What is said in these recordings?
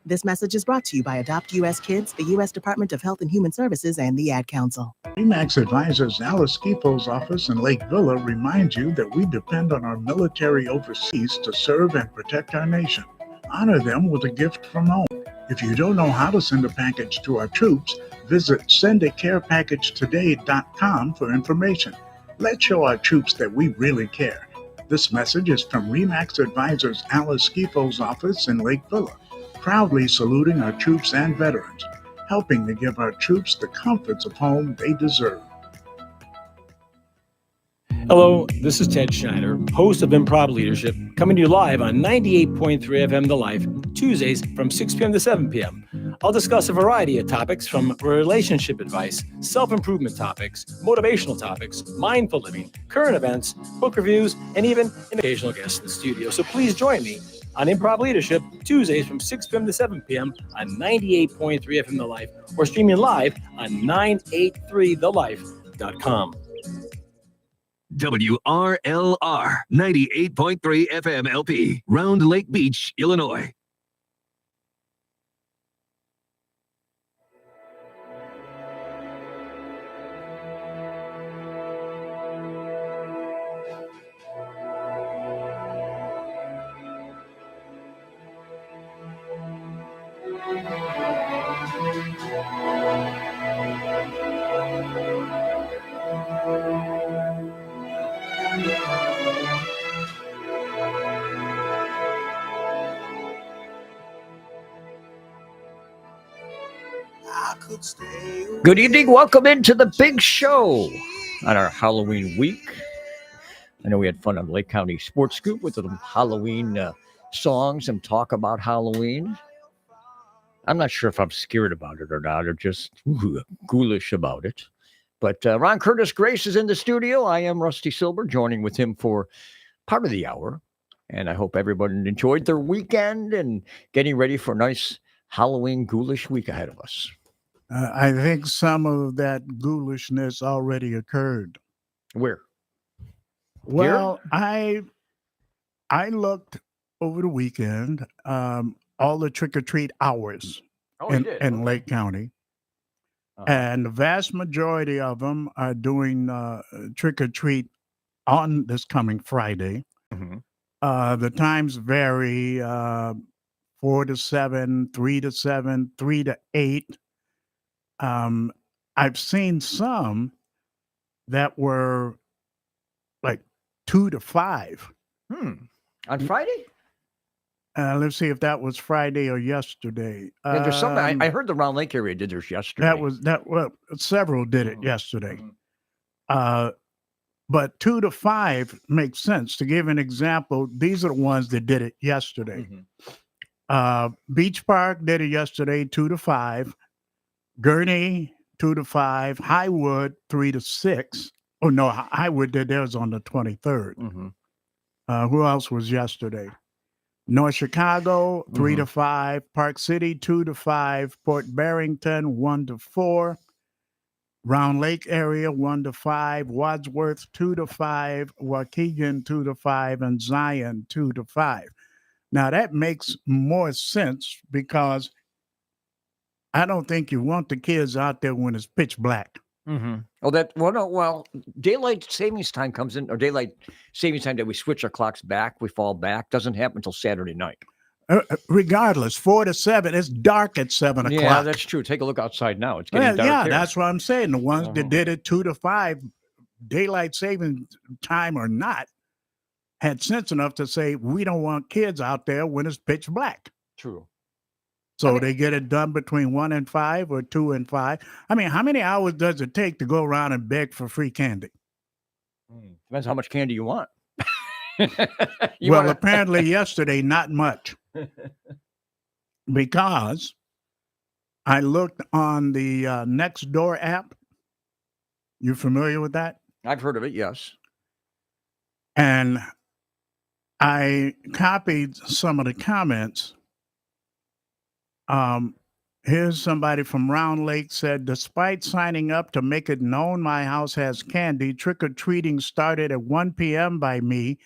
This message is brought to you by Adopt U.S. Kids, the U.S. Department of Health and Human Services, and the Ad Council. RE/MAX Advisors Alice Skipo's office in Lake Villa reminds you that we depend on our military overseas to serve and protect our nation. Honor them with a gift from home. If you don't know how to send a package to our troops, visit sendacarepacagetoday.com for information. Let's show our troops that we really care. This message is from RE/MAX Advisors Alice Skipo's office in Lake Villa, proudly saluting our troops and veterans, helping to give our troops the comforts of home they deserve. Hello, this is Ted Schneider, host of Improv Leadership, coming to you live on 98.3 FM The Life, Tuesdays from 6 p.m. to 7 p.m. I'll discuss a variety of topics from relationship advice, self-improvement topics, motivational topics, mindful living, current events, book reviews, and even an occasional guest in the studio. So please join me on Improv Leadership, Tuesdays from 6 p.m. to 7 p.m. on 98.3 FM The Life, or streaming live on 983thelife.com. WRLR 98.3 FM LP, Round Lake Beach, Illinois. Good evening. Welcome into the big show on our Halloween week. I know we had fun on Lake County Sports Scoop with some Halloween songs and talk about Halloween. I'm not sure if I'm scared about it or not, or just ghoulish about it. But Ron Curtis Grace is in the studio. I am Rusty Silver, joining with him for part of the hour. And I hope everyone enjoyed their weekend and getting ready for a nice Halloween ghoulish week ahead of us. I think some of that ghoulishness already occurred. Where? Well, I looked over the weekend, all the trick-or-treat hours in Lake County. And the vast majority of them are doing trick-or-treat on this coming Friday. Mm-hmm. The times vary, 4 to 7, 3 to 7, 3 to 8. I've seen some that were like 2 to 5. On Friday? Let's see if that was Friday or yesterday. Yeah, there's some. I heard the Round Lake area did theirs yesterday. Well, several did it yesterday. Mm-hmm. But 2 to 5 makes sense. To give an example, these are the ones that did it yesterday. Mm-hmm. Beach Park did it yesterday, 2 to 5. Gurney, 2 to 5. Highwood, 3 to 6. Oh, no, Highwood did theirs on the 23rd. Mm-hmm. Who else was yesterday? North Chicago, 3 to 5. Park City, 2 to 5. Port Barrington, 1 to 4. Round Lake area, 1 to 5. Wadsworth, 2 to 5. Waukegan, 2 to 5. And Zion, 2 to 5. Now, that makes more sense because I don't think you want the kids out there when it's pitch black. Mm-hmm. Daylight savings time comes in, or daylight savings time that we switch our clocks back, we fall back, doesn't happen until Saturday night. Regardless, 4 to 7, it's dark at 7 o'clock. Yeah, that's true. Take a look outside now. It's getting dark. Yeah, here. That's what I'm saying. The ones that did it 2 to 5, daylight saving time or not, had sense enough to say, we don't want kids out there when it's pitch black. True. So they get it done between 1 and 5 or 2 and 5. I mean, how many hours does it take to go around and beg for free candy? Depends how much candy you want. Apparently yesterday, not much. Because I looked on the Nextdoor app. You familiar with that? I've heard of it, yes. And I copied some of the comments. Here's somebody from Round Lake said, despite signing up to make it known my house has candy, trick-or-treating started at 1 p.m. by me.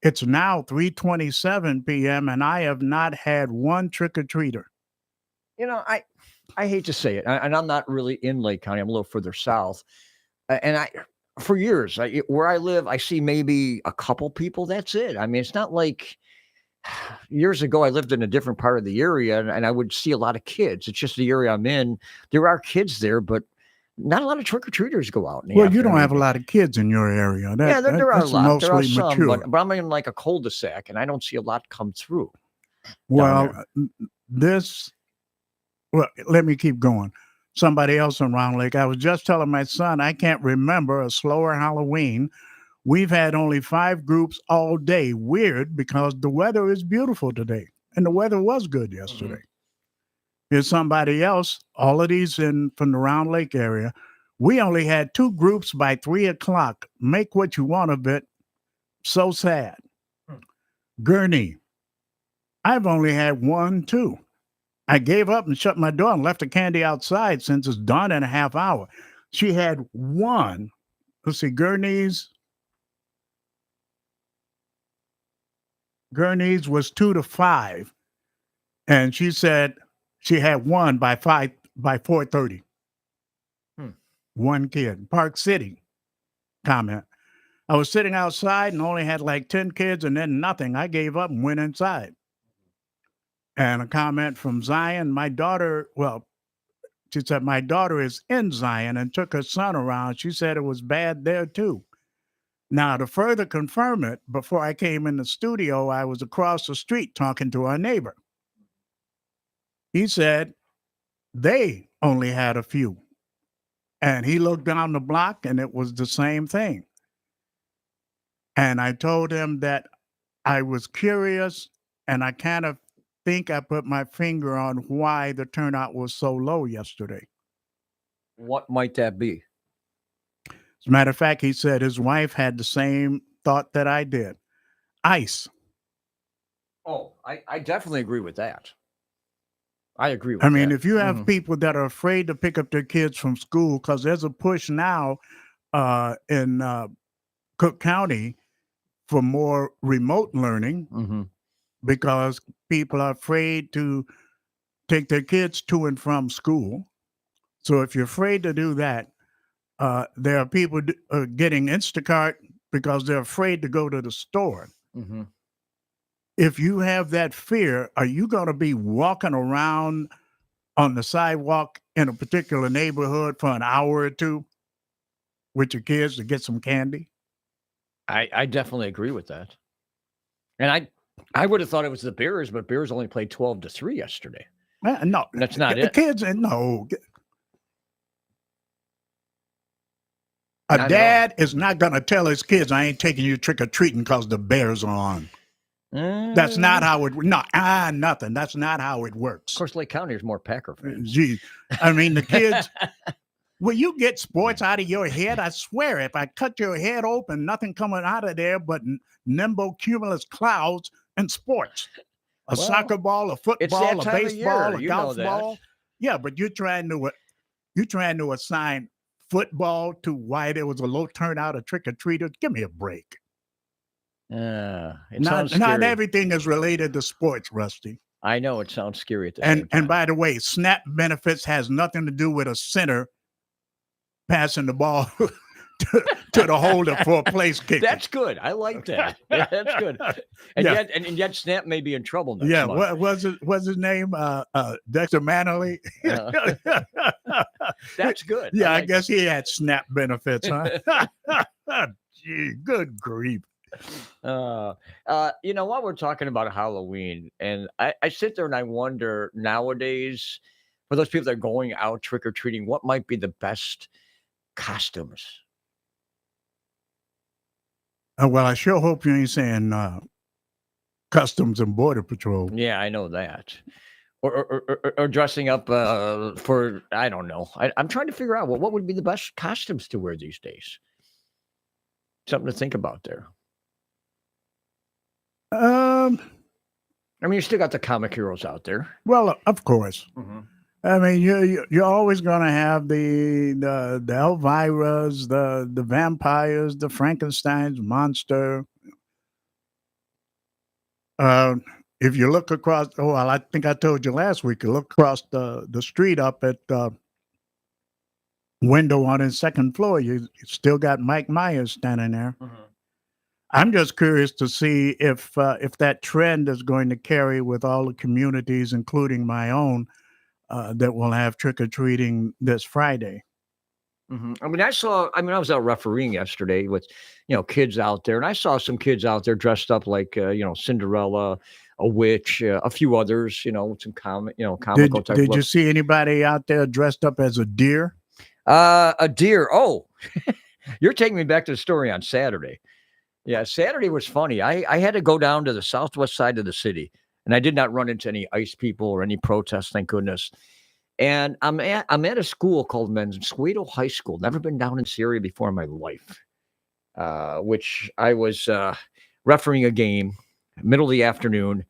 It's now 3:27 p.m. and I have not had one trick-or-treater. I hate to say it, and I'm not really in Lake County. I'm a little further south, and for years, where I live, I see maybe a couple people. That's it. I mean, it's not like years ago I lived in a different part of the area, and I would see a lot of kids. It's just the area I'm in. There are kids there, but not a lot of trick or treaters go out. Well, you don't have a lot of kids in your area. Yeah, there are a that's lot. There are mostly some, mature. but I'm in like a cul-de-sac, and I don't see a lot come through. Well, let me keep going. Somebody else in Round Lake. I was just telling my son, I can't remember a slower Halloween. We've had only 5 groups all day. Weird, because the weather is beautiful today, and the weather was good yesterday. Here's somebody else. All of these from the Round Lake area. We only had 2 groups by 3 o'clock. Make what you want of it. So sad. Gurney. I've only had 1, 2. I gave up and shut my door and left the candy outside since it's done in a half hour. She had 1. Let's see, Gurney's was 2 to 5. And she said she had 1 by 4:30. 1 kid. Park City comment. I was sitting outside and only had like 10 kids and then nothing. I gave up and went inside. And a comment from Zion. She said, my daughter is in Zion and took her son around. She said it was bad there too. Now, to further confirm it, before I came in the studio, I was across the street talking to our neighbor. He said they only had a few. And he looked down the block and it was the same thing. And I told him that I was curious, and I kind of think I put my finger on why the turnout was so low yesterday. What might that be? As a matter of fact, he said his wife had the same thought that I did. Ice. Oh, I definitely agree with that. I agree with that. I mean, if you have people that are afraid to pick up their kids from school, because there's a push now in Cook County for more remote learning, because people are afraid to take their kids to and from school. So if you're afraid to do that, there are people getting Instacart because they're afraid to go to the store. If you have that fear, are you going to be walking around on the sidewalk in a particular neighborhood for an hour or 2 with your kids to get some candy? I definitely agree with that. And I would have thought it was the Bears, but Bears only played 12-3 yesterday. No, that's not the it. Kids, no. A dad is not going to tell his kids, I ain't taking you trick-or-treating because the Bears are on. That's not how it nothing. That's not how it works. Of course, Lake County is more Packer fans. Gee, I mean, the kids, will you get sports out of your head? I swear, if I cut your head open, nothing coming out of there but nimbocumulus clouds and sports. A soccer ball, a football, a baseball, a golf ball. Yeah, but you're trying to assign football to why there was a low turnout of trick-or-treaters. Give me a break. Not everything is related to sports, Rusty. I know it sounds scary at the same time. And by the way, SNAP benefits has nothing to do with a center passing the ball to the holder for a place kick. That's good. I like that. Yeah, that's good. And yet SNAP may be in trouble next month. What's his name? Dexter Manley. That's good. Yeah, I guess he had SNAP benefits, huh? Gee, good grief. While we're talking about Halloween, and I sit there and I wonder nowadays, for those people that are going out trick-or-treating, what might be the best costumes? Well, I sure hope you ain't saying Customs and Border Patrol. Yeah, I know that. Or dressing up for, I don't know. I'm trying to figure out what would be the best costumes to wear these days. Something to think about there. I mean, you still got the comic heroes out there. Well, of course. I mean, you're always going to have the Elviras, the vampires, the Frankenstein's monster. if you look across, well, I think I told you last week, you look across the street up at window on his second floor, you still got Mike Myers standing there. Mm-hmm. I'm just curious to see if that trend is going to carry with all the communities, including my own, that will have trick or treating this Friday. Mm-hmm. I was out refereeing yesterday with, kids out there, and I saw some kids out there dressed up like, Cinderella, a witch, a few others, some comical type Did you looks. see anybody out there dressed up as a deer? A deer. Oh, you're taking me back to the story on Saturday. Yeah, Saturday was funny. I had to go down to the southwest side of the city, and I did not run into any ICE people or any protests, thank goodness. And I'm at a school called Mansueto High School. Never been down in Syria before in my life. Which I was refereeing a game, middle of the afternoon.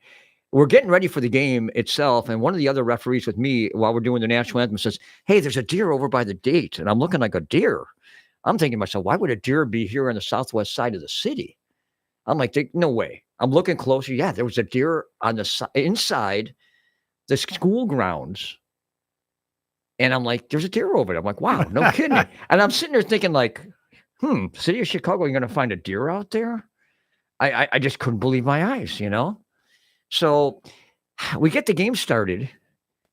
We're getting ready for the game itself, and one of the other referees with me while we're doing the national anthem says, "Hey, there's a deer over by the gate," and I'm looking like a deer. I'm thinking to myself, why would a deer be here on the southwest side of the city? I'm like, no way. I'm looking closer. Yeah, there was a deer on the inside the school grounds. And I'm like, there's a deer over there. I'm like, wow, no kidding. And I'm sitting there thinking like, city of Chicago, you're going to find a deer out there? I just couldn't believe my eyes, So we get the game started.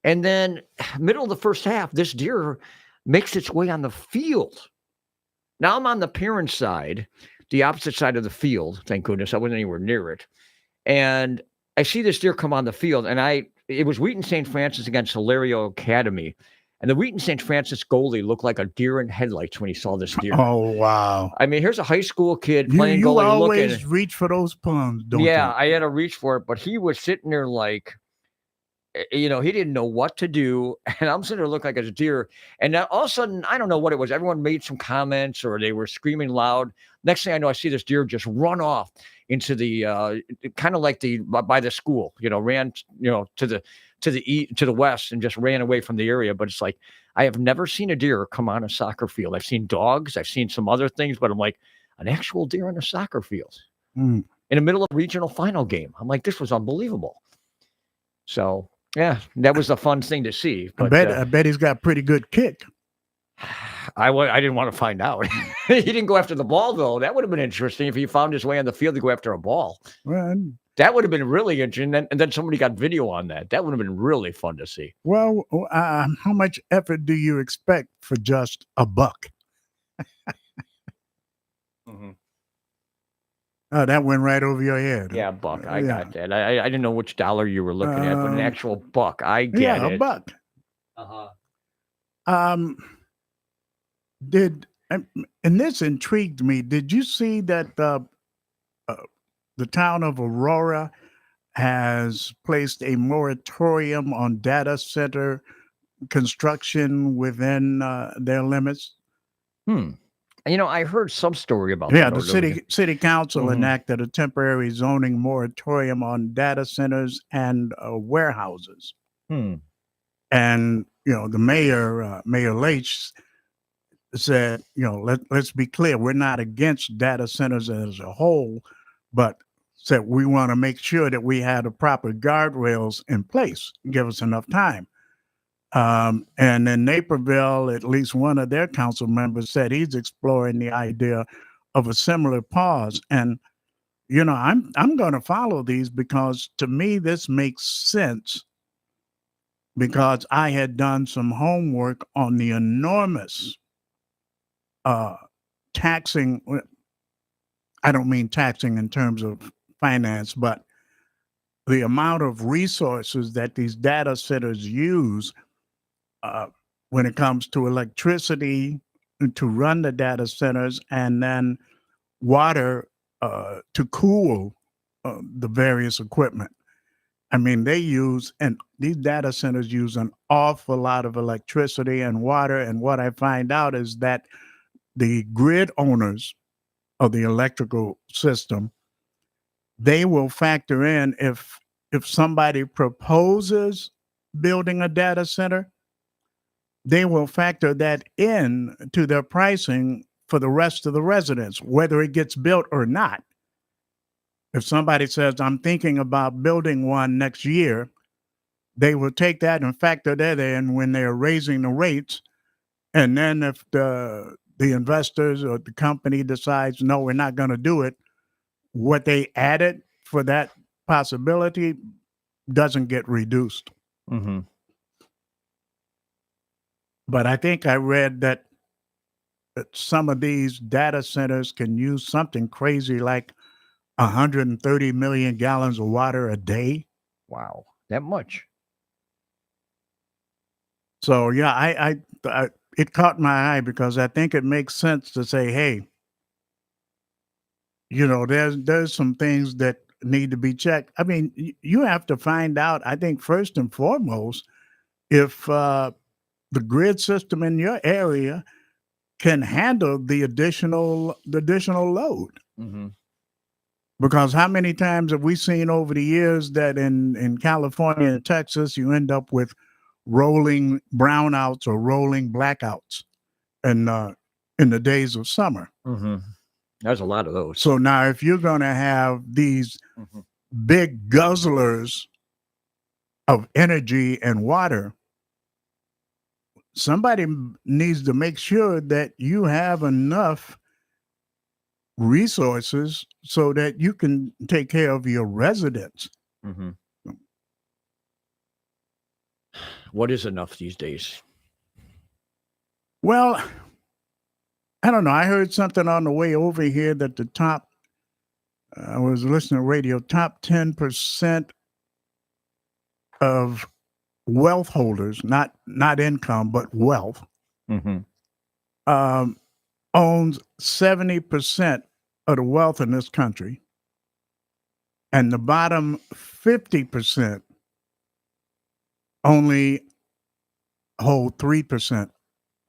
And then middle of the first half, this deer makes its way on the field. Now I'm on the parent side, the opposite side of the field. Thank goodness I wasn't anywhere near it. And I see this deer come on the field, and it was Wheaton St. Francis against Hilario Academy. And the Wheaton St. Francis goalie looked like a deer in headlights when he saw this deer. Oh, wow. I mean, here's a high school kid playing you goalie. always reach for those puns, don't you? Yeah, I had to reach for it, but he was sitting there like, he didn't know what to do. And I'm sitting there looking like a deer. And then all of a sudden, I don't know what it was. Everyone made some comments or they were screaming loud. Next thing I know, I see this deer just run off into the kind of like by the school, ran, to the west and just ran away from the area. But it's like, I have never seen a deer come on a soccer field. I've seen dogs, I've seen some other things, but I'm like, an actual deer on a soccer field in the middle of a regional final game. I'm like, this was unbelievable. So yeah, that was a fun thing to see. But I bet he's got a pretty good kick. I didn't want to find out. He didn't go after the ball, though. That would have been interesting if he found his way on the field to go after a ball. Well, that would have been really interesting. And then somebody got video on that. That would have been really fun to see. Well, how much effort do you expect for just a buck? Mm-hmm. Oh, that went right over your head. Yeah, buck. I got that. I didn't know which dollar you were looking at, but an actual buck. I get it. Yeah, a buck. Uh-huh. And this intrigued me. Did you see that the town of Aurora has placed a moratorium on data center construction within their limits? I heard some story about that. Yeah, the city council enacted a temporary zoning moratorium on data centers and warehouses. And the Mayor Leach said, let's be clear, we're not against data centers as a whole, but said we want to make sure that we have the proper guardrails in place, give us enough time. And in Naperville, at least one of their council members said he's exploring the idea of a similar pause. And, I'm going to follow these because to me, this makes sense because I had done some homework on the enormous taxing. I don't mean taxing in terms of finance, but the amount of resources that these data centers use when it comes to electricity to run the data centers and then water to cool the various equipment. I mean, these data centers use an awful lot of electricity and water. And what I find out is that the grid owners of the electrical system, they will factor in if somebody proposes building a data center, they will factor that in to their pricing for the rest of the residents, whether it gets built or not. if somebody says, I'm thinking about building one next year, they will take that and factor that in when they're raising the rates. And then if the investors or the company decides, no, we're not going to do it, what they added for that possibility doesn't get reduced. Mm-hmm. But I think I read that some of these data centers can use something crazy like 130 million gallons of water a day. Wow, that much. So yeah, I it caught my eye because I think it makes sense to say, hey, there's some things that need to be checked. I mean, you have to find out, I think, first and foremost, if the grid system in your area can handle the additional load. Mm-hmm. Because how many times have we seen over the years that in California and Texas, you end up with rolling brownouts or rolling blackouts in the days of summer. Mm-hmm. There's a lot of those. So now if you're going to have these Mm-hmm. big guzzlers of energy and water, somebody needs to make sure that you have enough resources so that you can take care of your residents. Mm-hmm. What is enough these days? Well, I don't know. I heard something on the way over here that the top, I was listening to radio, top 10% of wealth holders, not income, but wealth, Mm-hmm. owns 70% of the wealth in this country. And the bottom 50% only hold 3%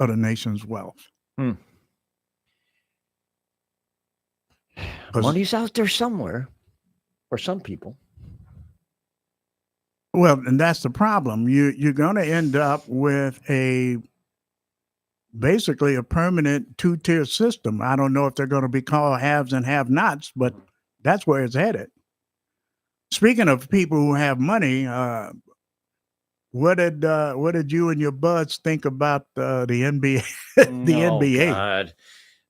of the nation's wealth. Hmm. Money's out there somewhere for some people. Well, and that's the problem. You're going to end up with basically a permanent two-tier system. I don't know if they're going to be called haves and have-nots, but that's where it's headed. Speaking of people who have money, what did you and your buds think about the NBA? The NBA. God.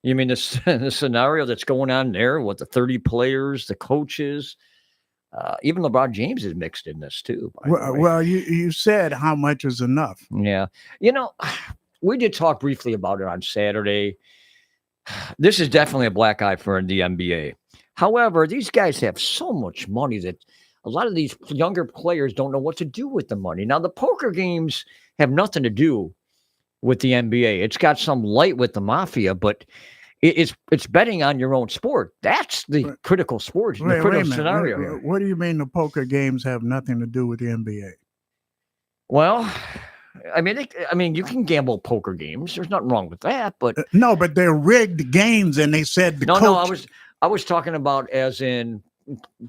You mean the scenario that's going on there with the 30 players, the coaches, even LeBron James is mixed in this too. Well, you said how much is enough. Yeah. We did talk briefly about it on Saturday. This is definitely a black eye for the NBA. However, these guys have so much money that a lot of these younger players don't know what to do with the money. Now, the poker games have nothing to do with the NBA. It's got some light with the mafia, but it's betting on your own sport. That's the critical sport, the critical scenario here. What do you mean the poker games have nothing to do with the NBA? Well, I mean, you can gamble poker games. There's nothing wrong with that, but no, but they're rigged games, and they said the coach. No, I was talking about as in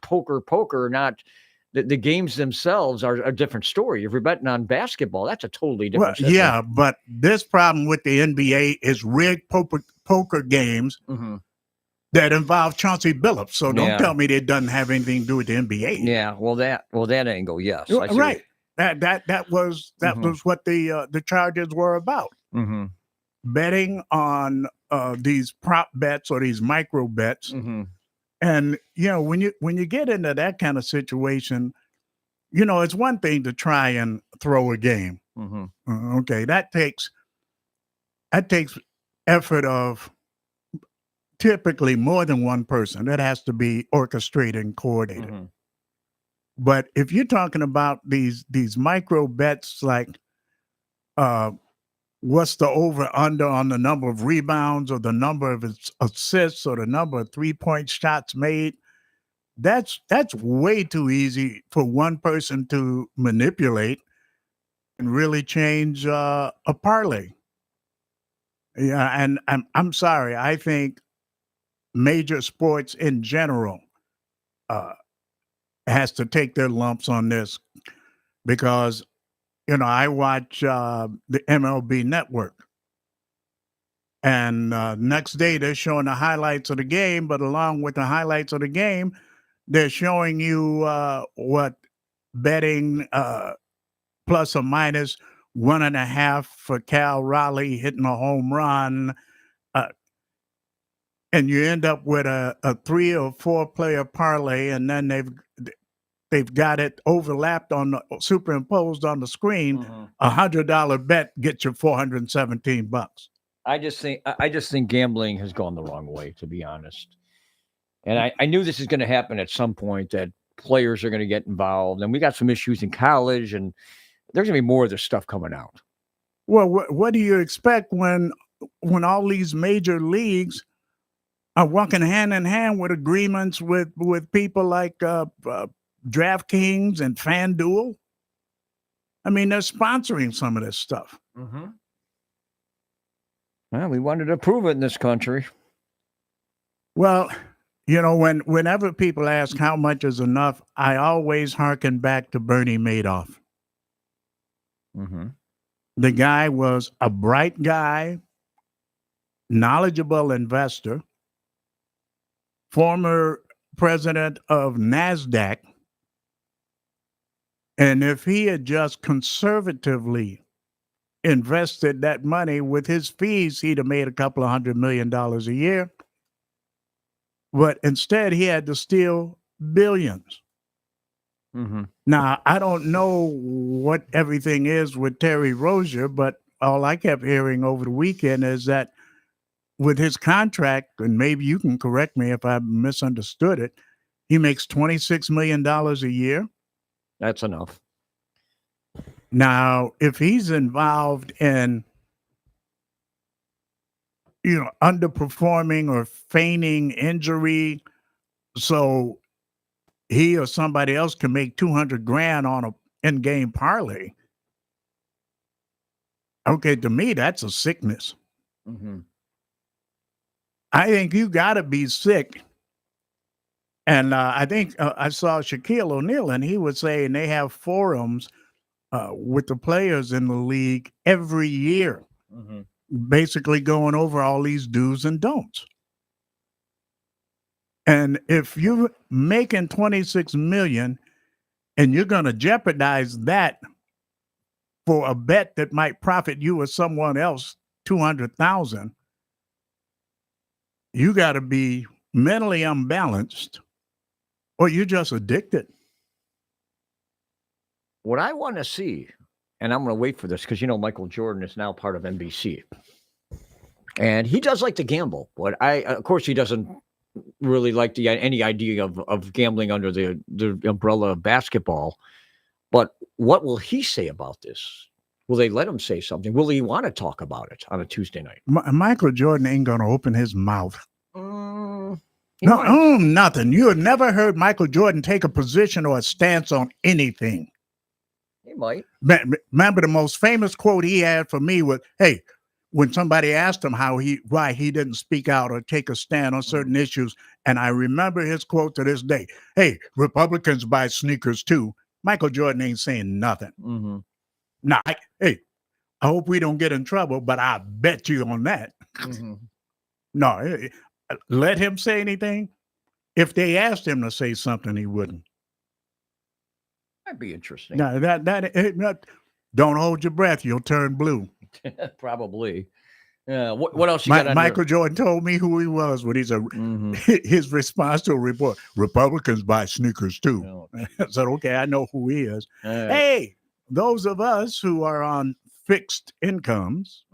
poker, not the games themselves are a different story. If you're betting on basketball, that's a totally different. Well, yeah, but this problem with the NBA is rigged poker games that involve Chauncey Billups. So don't tell me it doesn't have anything to do with the NBA. Yeah, well that angle, yes, right. That was what the charges were about. Mm-hmm. Betting on these prop bets or these micro bets. Mm-hmm. And when you get into that kind of situation, it's one thing to try and throw a game. Mm-hmm. Okay, that takes effort of typically more than one person. That has to be orchestrated and coordinated. Mm-hmm. But if you're talking about these micro bets, like what's the over under on the number of rebounds or the number of assists or the number of 3-point shots made, that's way too easy for one person to manipulate and really change a parlay. Yeah, and I'm sorry, I think major sports in general has to take their lumps on this because I watch the MLB Network, and next day they're showing the highlights of the game, but along with the highlights of the game, they're showing you what betting plus or minus 1.5 for Cal Raleigh hitting a home run, and you end up with a 3 or 4 player parlay, and then they've got it overlapped superimposed on the screen. $100 bet gets you $417. I just think gambling has gone the wrong way, to be honest. And I knew this is going to happen at some point, that players are going to get involved, and we got some issues in college, and there's going to be more of this stuff coming out. Well, what do you expect when all these major leagues are walking hand in hand with agreements with people like DraftKings and FanDuel? I mean, they're sponsoring some of this stuff. Mm-hmm. Well, we wanted to prove it in this country. Well, whenever people ask how much is enough, I always hearken back to Bernie Madoff. Mm-hmm. The guy was a bright guy, knowledgeable investor, former president of NASDAQ. And if he had just conservatively invested that money with his fees, he'd have made a couple of $100 million a year. But instead, he had to steal billions. Mm-hmm. Now, I don't know what everything is with Terry Rozier, but all I kept hearing over the weekend is that with his contract, and maybe you can correct me if I misunderstood it, he makes $26 million a year. That's enough. Now, if he's involved in, underperforming or feigning injury, so he or somebody else can make $200,000 on a in-game parlay. Okay, to me, that's a sickness. Mm-hmm. I think you got to be sick. And I think I saw Shaquille O'Neal, and he was saying they have forums with the players in the league every year, Mm-hmm. basically going over all these do's and don'ts. And if you're making $26 million and you're going to jeopardize that for a bet that might profit you or someone else $200,000, you got to be mentally unbalanced, or you're just addicted. What I want to see, and I'm going to wait for this because, Michael Jordan is now part of NBC. And he does like to gamble. But of course, he doesn't really like any idea of gambling under the umbrella of basketball. But what will he say about this? Will they let him say something? Will he want to talk about it on a Tuesday night? Michael Jordan ain't going to open his mouth. No, nothing. You have never heard Michael Jordan take a position or a stance on anything. He might. Remember the most famous quote he had for me was, hey, when somebody asked him why he didn't speak out or take a stand on certain issues, and I remember his quote to this day, hey, Republicans buy sneakers too. Michael Jordan ain't saying nothing. Mm-hmm. Now, I hope we don't get in trouble, but I bet you on that. Mm-hmm. No, let him say anything. If they asked him to say something, he wouldn't. That'd be interesting. No, that don't hold your breath. You'll turn blue. Probably. Yeah. What else you got on Michael Jordan told me who he was when he said his response to a report, Republicans buy sneakers too. Oh. I said, okay, I know who he is. Right. Hey, those of us who are on fixed incomes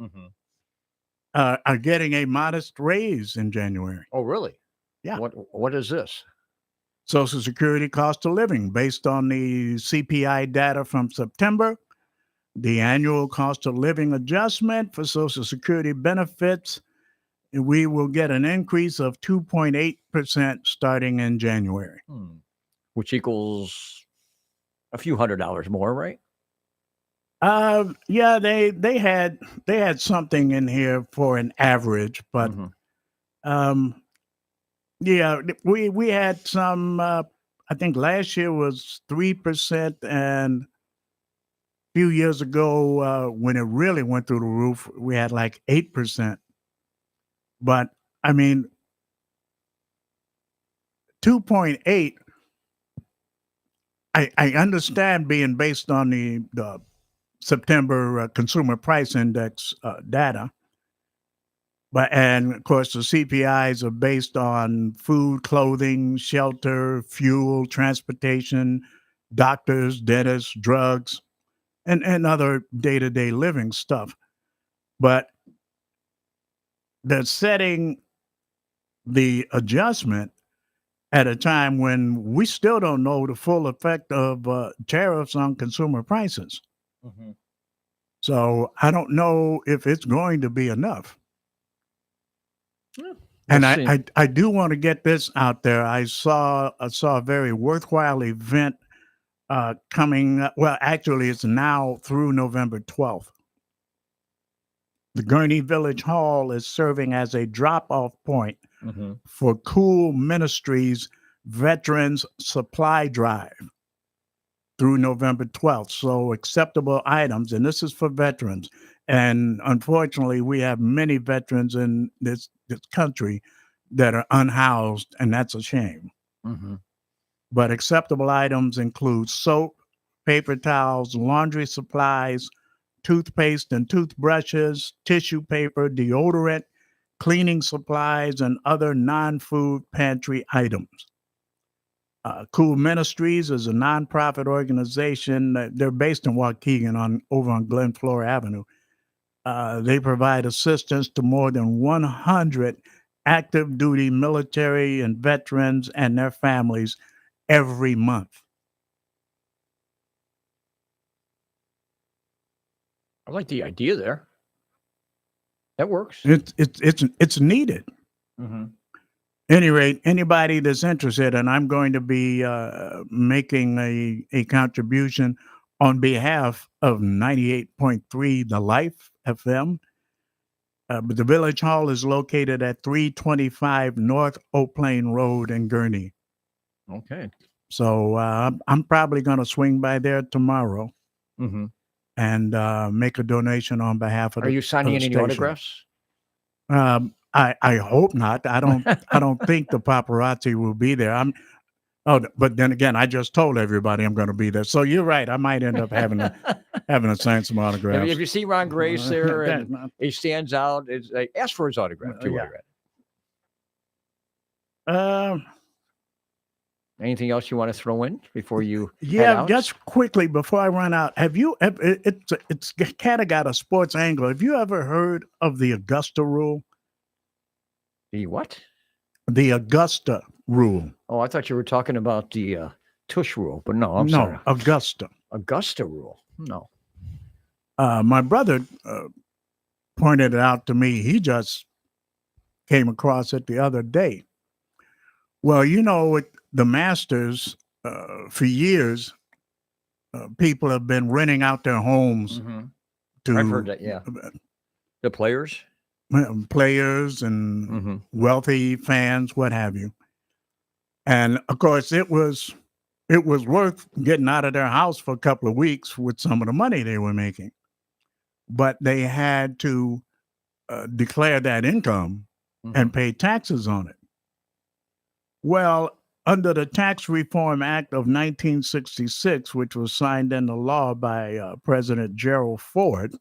are getting a modest raise in January. Oh, really? Yeah. What is this? Social Security cost of living based on the CPI data from September. The annual cost of living adjustment for Social Security benefits, we will get an increase of 2.8% starting in January. Which equals a few $100 more, right? Yeah, they had something in here for an average, but yeah, we had some. I think last year was 3%, and a few years ago, when it really went through the roof, we had like 8%. But I mean, 2.8 I understand being based on the September Consumer Price Index data, and of course the CPIs are based on food, clothing, shelter, fuel, transportation, doctors, dentists, drugs, and other day-to-day living stuff. But they're setting the adjustment at a time when we still don't know the full effect of tariffs on consumer prices. Mhm. So I don't know if it's going to be enough. Yeah, And we'll see. I do want to get this out there. I saw a very worthwhile event coming. Well, actually, it's now through November 12th. The Gurney Village Hall is serving as a drop-off point Mhm. for Cool Ministries Veterans Supply Drive through November 12th. So acceptable items, and this is for veterans. And unfortunately, we have many veterans in this country that are unhoused, and that's a shame. Mhm. But acceptable items include soap, paper towels, laundry supplies, toothpaste and toothbrushes, tissue paper, deodorant, cleaning supplies, and other non-food pantry items. Cool Ministries is a nonprofit organization. They're based in Waukegan over on Glen Flora Avenue. They provide assistance to more than 100 active duty military and veterans and their families every month. I like the idea there. That works. It's needed. Mhm. Any rate, anybody that's interested, and I'm going to be making a contribution on behalf of 98.3 The Life FM. But the Village Hall is located at 325 North Oak Plain Road in Gurney. Okay. So I'm probably going to swing by there tomorrow Mhm. and make a donation on behalf of Are the you signing of the any station. autographs? I hope not. I don't think the paparazzi will be there. But then again, I just told everybody I'm going to be there. So you're right. I might end up having to sign some autographs. If you see Ron Grace there and That- he stands out, it's like, ask for his autograph too. Yeah. Autograph. Anything else you want to throw in before you head Yeah, out? just quickly before I run out, it's kind of got a sports angle. Have you ever heard of the Augusta rule? The what? The Augusta rule. Oh, I thought you were talking about the Tush rule, but no, I'm sorry. Augusta. Augusta rule. No. My brother pointed it out to me. He just came across it the other day. Well, with the Masters, for years, people have been renting out their homes to I've heard that, yeah. The players? players and wealthy fans, what have you. And of course, it was worth getting out of their house for a couple of weeks with some of the money they were making. But they had to declare that income and pay taxes on it. Well, under the Tax Reform Act of 1966, which was signed into law by President Gerald Ford,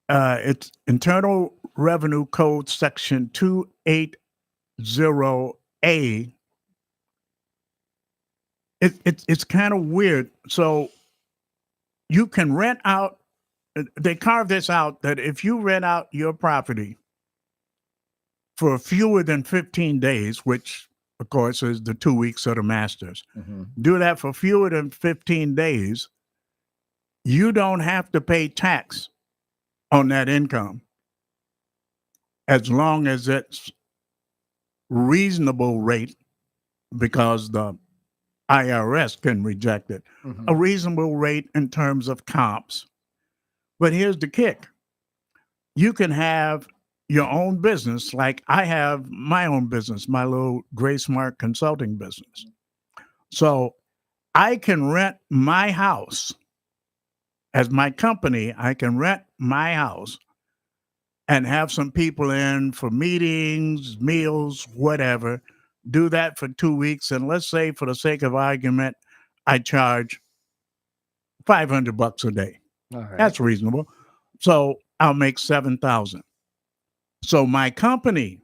it's Internal Revenue Code Section 280A. It's kind of weird. So you can rent out. They carve this out that if you rent out your property for fewer than 15 days, which of course is the 2 weeks of the Masters, do that for fewer than 15 days, you don't have to pay tax on that income as long as it's reasonable rate, because the IRS can reject it, a reasonable rate in terms of comps. But here's the kick. You can have your own business, like I have my own business, my little Gray Smart consulting business. So I can rent my house as my company. I can rent my house and have some people in for meetings, meals, whatever, do that for 2 weeks, and let's say, for the sake of argument, I charge $500 a day. All right. That's reasonable. So I'll make $7,000. So my company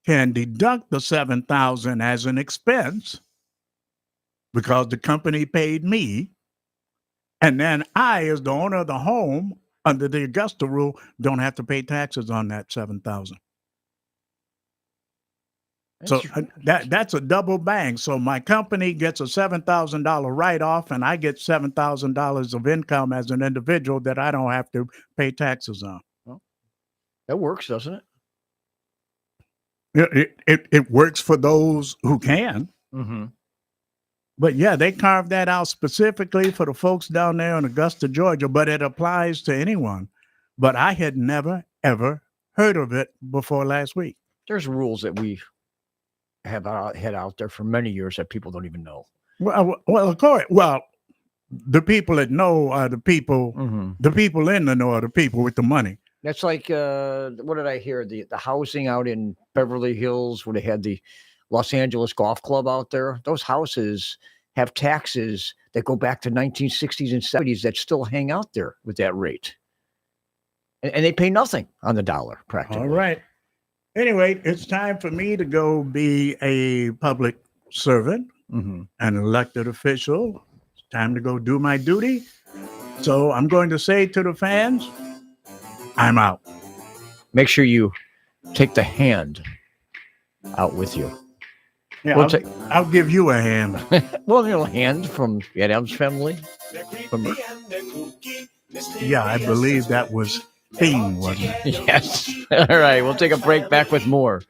can deduct the $7,000 as an expense because the company paid me. And then I, as the owner of the home, under the Augusta rule, don't have to pay taxes on that $7,000. So that's a double bang. So my company gets a $7,000 write-off, and I get $7,000 of income as an individual that I don't have to pay taxes on. Well, that works, doesn't it? It works for those who can. Mm-hmm. But yeah, they carved that out specifically for the folks down there in Augusta, Georgia, but it applies to anyone. But I had never, ever heard of it before last week. There's rules that we have had out there for many years that people don't even know. Well, of course. Well, the people that know are the people, the people in the know are the people with the money. That's like, what did I hear? The housing out in Beverly Hills where they had the Los Angeles Golf Club out there. Those houses have taxes that go back to 1960s and 70s that still hang out there with that rate. And they pay nothing on the dollar, practically. All right. Anyway, it's time for me to go be a public servant, an elected official. It's time to go do my duty. So I'm going to say to the fans, I'm out. Make sure you take the hand out with you. Yeah, We'll I'll give you a hand. Well, a hand from the Adams family. Yeah, I believe that was Theme, wasn't it? Yes. All right. We'll take a break. Back with more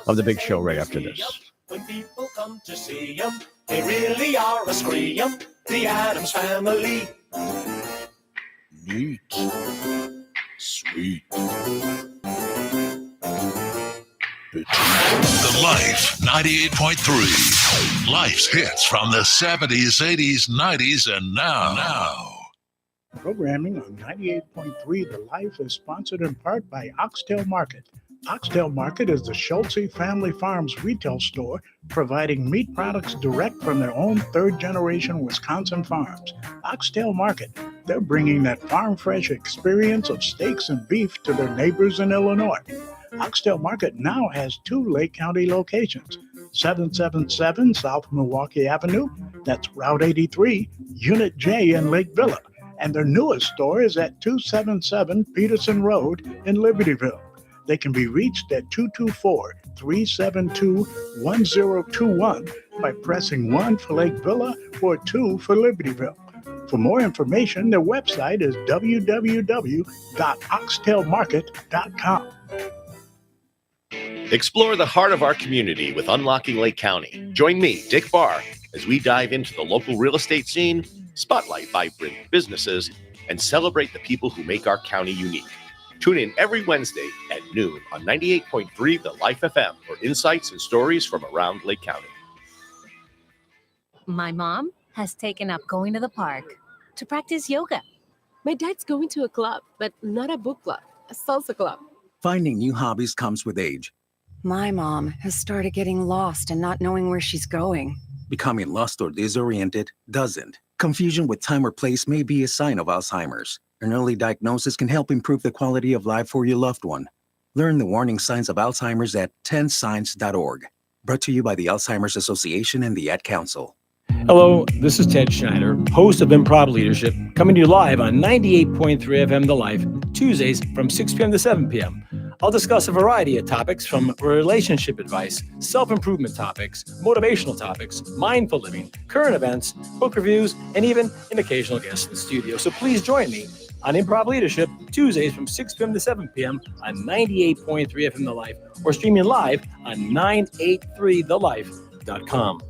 of the big show right after this. When people come to see them, they really are a scream. The Adams family. Neat. Sweet. The Life 98.3. Life's hits from the 70s, 80s, 90s, and now. Programming on 98.3 The Life is sponsored in part by Oxtail Market. Oxtail Market is the Schultze Family Farms retail store providing meat products direct from their own third-generation Wisconsin farms. Oxtail Market, they're bringing that farm-fresh experience of steaks and beef to their neighbors in Illinois. Oxtail Market now has 2 Lake County locations, 777 South Milwaukee Avenue, that's Route 83, Unit J in Lake Villa, and their newest store is at 277 Peterson Road in Libertyville. They can be reached at 224-372-1021 by pressing 1 for Lake Villa or 2 for Libertyville. For more information, their website is www.oxtailmarket.com. Explore the heart of our community with Unlocking Lake County. Join me, Dick Barr, as we dive into the local real estate scene, spotlight vibrant businesses, and celebrate the people who make our county unique. Tune in every Wednesday at noon on 98.3 The Life FM for insights and stories from around Lake County. My mom has taken up going to the park to practice yoga. My dad's going to a club, but not a book club, a salsa club. Finding new hobbies comes with age. My mom has started getting lost and not knowing where she's going. Becoming lost or disoriented doesn't. Confusion with time or place may be a sign of Alzheimer's. An early diagnosis can help improve the quality of life for your loved one. Learn the warning signs of Alzheimer's at 10signs.org. Brought to you by the Alzheimer's Association and the Ad Council. Hello, this is Ted Schneider, host of Improv Leadership, coming to you live on 98.3 FM The Life, Tuesdays from 6 p.m. to 7 p.m. I'll discuss a variety of topics from relationship advice, self-improvement topics, motivational topics, mindful living, current events, book reviews, and even an occasional guest in the studio. So please join me on Improv Leadership, Tuesdays from 6 p.m. to 7 p.m. on 98.3 FM The Life, or streaming live on 983thelife.com.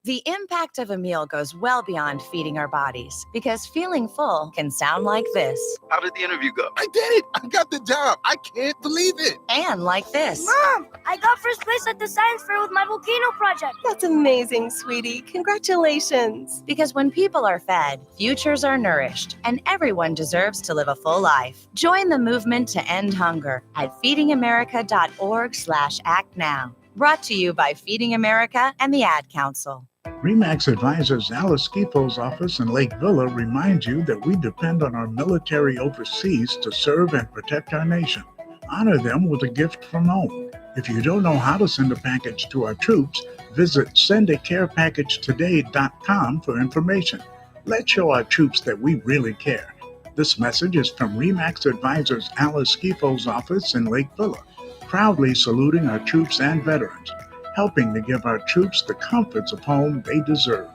The impact of a meal goes well beyond feeding our bodies, because feeling full can sound like this. How did the interview go? I did it! I got the job! I can't believe it! And like this. Mom, I got first place at the science fair with my volcano project. That's amazing, sweetie. Congratulations. Because when people are fed, futures are nourished, and everyone deserves to live a full life. Join the movement to end hunger at feedingamerica.org/act now. Brought to you by Feeding America and the Ad Council. REMAX Advisors Alice Skipo's office in Lake Villa reminds you that we depend on our military overseas to serve and protect our nation. Honor them with a gift from home. If you don't know how to send a package to our troops, visit sendacarepacagetoday.com for information. Let's show our troops that we really care. This message is from REMAX Advisors Alice Skipo's office in Lake Villa, proudly saluting our troops and veterans, helping to give our troops the comforts of home they deserve.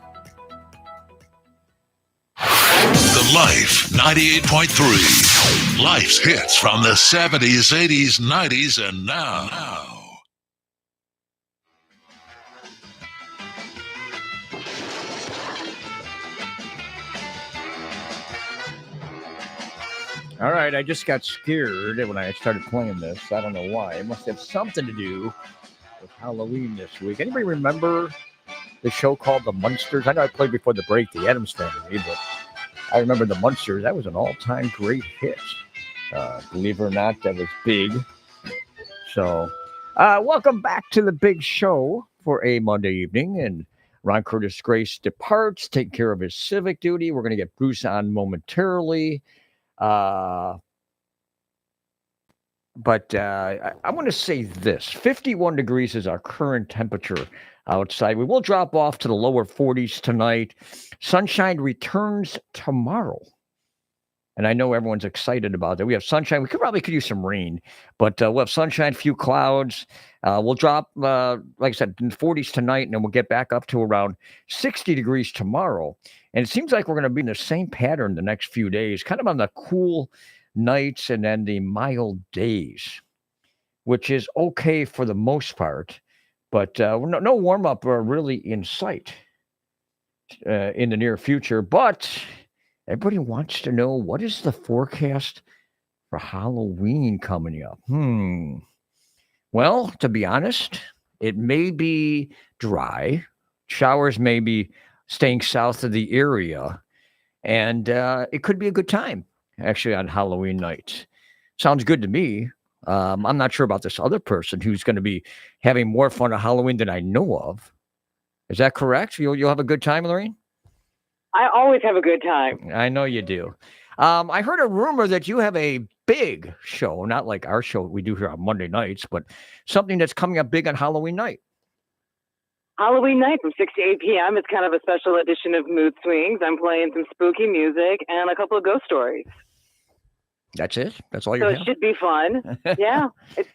The Life 98.3. Life's hits from the 70s, 80s, 90s, and now. All right, I just got scared when I started playing this. I don't know why. It must have something to do with Halloween this week. Anybody remember the show called The Munsters? I know I played before the break, the Addams Family, but I remember The Munsters. That was an all-time great hit. Believe it or not, that was big. So, welcome back to the big show for a Monday evening. And Ron Curtis Grace departs, taking care of his civic duty. We're going to get Bruce on momentarily. But I want to say this. 51 degrees is our current temperature outside. We will drop off to the lower 40s tonight. Sunshine returns tomorrow. And I know everyone's excited about that. We have sunshine. We could use some rain, but we'll have sunshine, few clouds. We'll drop, like I said, in the 40s tonight, and then we'll get back up to around 60 degrees tomorrow. And it seems like we're going to be in the same pattern the next few days, kind of on the cool nights and then the mild days, which is okay for the most part. But no warm-up really in sight in the near future. But everybody wants to know, what is the forecast for Halloween coming up? Well, to be honest, it may be dry. Showers may be staying south of the area. And it could be a good time, actually, on Halloween night. Sounds good to me. I'm not sure about this other person who's going to be having more fun on Halloween than I know of. Is that correct? You'll have a good time, Lorraine? I always have a good time. I know you do. I heard a rumor that you have a big show, not like our show we do here on Monday nights, but something that's coming up big on Halloween night. Halloween night from 6 to 8 p.m. It's kind of a special edition of Mood Swings. I'm playing some spooky music and a couple of ghost stories. That's it? That's all you So have? it should be fun. Yeah. It's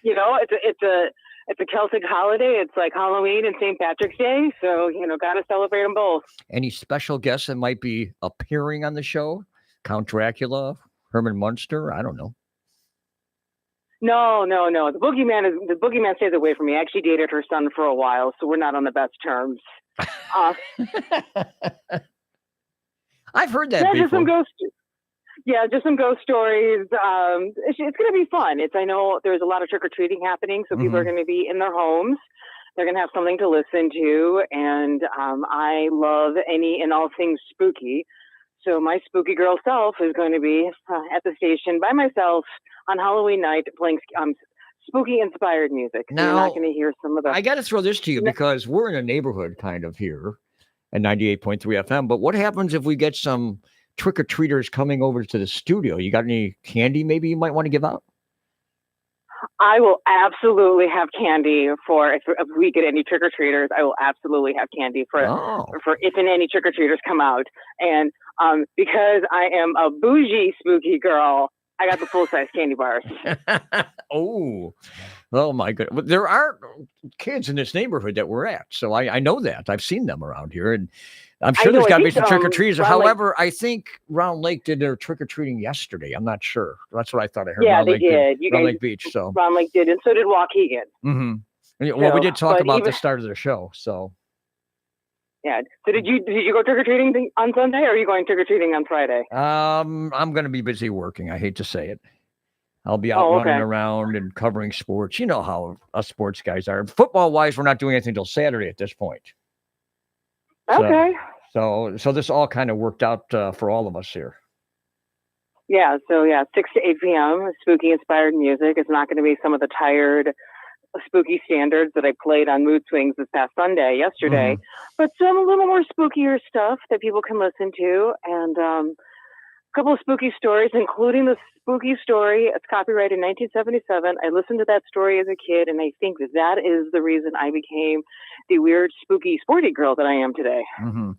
a Celtic holiday. It's like Halloween and St. Patrick's Day. So, got to celebrate them both. Any special guests that might be appearing on the show? Count Dracula, Herman Munster? I don't know. No. The boogeyman stays away from me. I actually dated her son for a while, so we're not on the best terms. I've heard that before. Just some ghost stories. It's going to be fun. I know there's a lot of trick-or-treating happening, so people are going to be in their homes. They're going to have something to listen to, and I love any and all things spooky. So my spooky girl self is going to be at the station by myself on Halloween night playing spooky-inspired music. Now, you're not going to hear some of the... I got to throw this to you because we're in a neighborhood kind of here at 98.3 FM, but what happens if we get some trick-or-treaters coming over to the studio? You got any candy maybe you might want to give out? I will absolutely have candy for if we get any trick-or-treaters. I will absolutely have candy for if and any trick-or-treaters come out. And because I am a bougie spooky girl, I got the full-size candy bars. Oh my goodness. There are kids in this neighborhood that we're at. So I know that. I've seen them around here. And I'm sure there's got to be some trick-or-treaters. However, I think Round Lake did their trick-or-treating yesterday. I'm not sure. That's what I thought I heard. Yeah, Round they Lake did. Round Lake Beach. So Round Lake did, and so did Waukegan. Mm-hmm. Well, we did talk about the start of the show. So yeah. So did you go trick-or-treating on Sunday, or are you going trick-or-treating on Friday? I'm going to be busy working. I hate to say it. I'll be out running around and covering sports. You know how us sports guys are. Football-wise, we're not doing anything until Saturday at this point. Okay. So this all kind of worked out for all of us here. Yeah. So 6 to 8 p.m. spooky inspired music. It's not going to be some of the tired spooky standards that I played on Mood Swings this past yesterday, Mm-hmm. but some a little more spookier stuff that people can listen to, and a couple of spooky stories, including the spooky story. It's copyrighted in 1977. I listened to that story as a kid, and I think that is the reason I became the weird, spooky, sporty girl that I am today. Mm-hmm.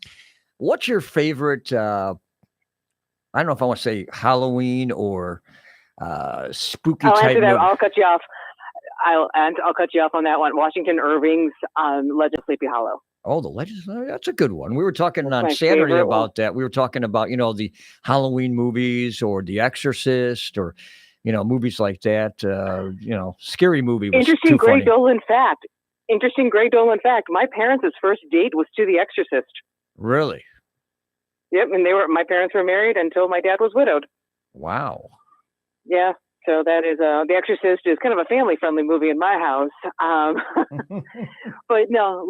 What's your favorite? I don't know if I want to say Halloween or spooky I'll type answer that. movie. I'll cut you off. I'll cut you off on that one. Washington Irving's Legend of Sleepy Hollow. Oh, the Legends. That's a good one. We were talking That's on my Saturday favorite about one. that. We were talking about, the Halloween movies or The Exorcist or, movies like that. Scary movie was Interesting too Grey funny. Dolan fact. Interesting Grey Dolan fact. My parents' first date was to The Exorcist. Really? Yep, and my parents were married until my dad was widowed. Wow. Yeah, so that is The Exorcist is kind of a family-friendly movie in my house. But no,